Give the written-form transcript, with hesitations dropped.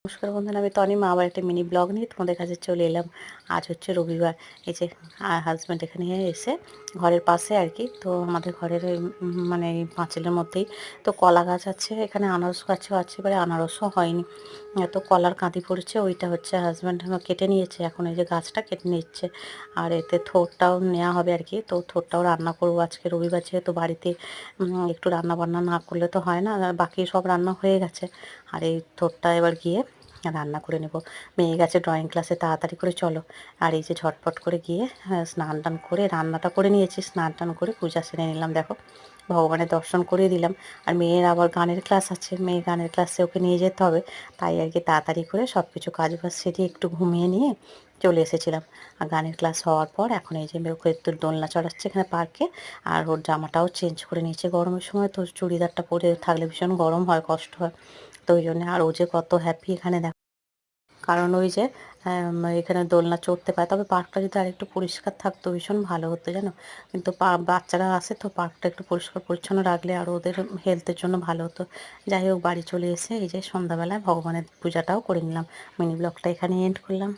নমস্কার বন্ধুরা, আমি তনিমা আবার একটা মিনি ব্লগ নিয়ে তোমাদের কাছে চলে এলাম। আজ হচ্ছে রবিবার। এই যে হাজব্যান্ড এখানে এসে ঘরের পাশে আর কি, তো আমাদের ঘরের মানে এই পাঁচিলের মধ্যেই তো কলা গাছ আছে, এখানে আনারস গাছও আছে, এবারে আনারসও হয়নি, তো কলার কাঁদি পড়েছে, ওইটা হচ্ছে হাজব্যান্ড কেটে নিয়েছে। এখন এই যে গাছটা কেটে নিচ্ছে, আর এতে থোরটাও নেওয়া হবে আর কি। তো থোরটাও রান্না করবো আজকে রবিবার, যেহেতু বাড়িতে একটু রান্না বান্না না করলে তো হয় না, বাকি সব রান্না হয়ে গেছে। আর এই থোরটা এবার গিয়ে রান্না করে নেব। মেয়ে গেছে ড্রয়িং ক্লাসে, তাড়াতাড়ি করে চলো। আর এই যে ঝটপট করে গিয়ে স্নান টান করে রান্নাটা করে নিয়েছি, স্নান টান করে পূজা সেরে নিলাম। দেখো, ভগবানের দর্শন করে দিলাম। আর মেয়ের আবার গানের ক্লাস আছে, মেয়ে গানের ক্লাসে ওকে নিয়ে যেতে হবে, তাই আর কি তাড়াতাড়ি করে সব কিছু কাজ বাজ সেরে একটু ঘুমিয়ে নিয়ে চলে এসেছিলাম। আর গানের ক্লাস হওয়ার পর এখন এই যে ওকে একটু দোলনা চড়াচ্ছে এখানে পার্কে। আর ওর জামাটাও চেঞ্জ করে নিয়েছে, গরমের সময় তো চুড়িদারটা পরে থাকলে ভীষণ গরম হয়, কষ্ট হয়, তো ওই জন্য। আর ও যে কত হ্যাপি এখানে দেখো, কারণ ওই যে এখানে দোলনা চড়তে পায়। তবে পার্কটা যদি আরেকটু পরিষ্কার থাকতো ভীষণ ভালো হতো জানো, কিন্তু বাচ্চারা আসে তো, পার্কটা একটু পরিষ্কার পরিচ্ছন্ন রাখলে আর ওদের হেলথের জন্য ভালো হতো। যাই হোক, বাড়ি চলে এসে এই যে সন্ধ্যাবেলায় ভগবানের পূজাটাও করে নিলাম। মিনি ব্লগটা এখানে এন্ড করলাম।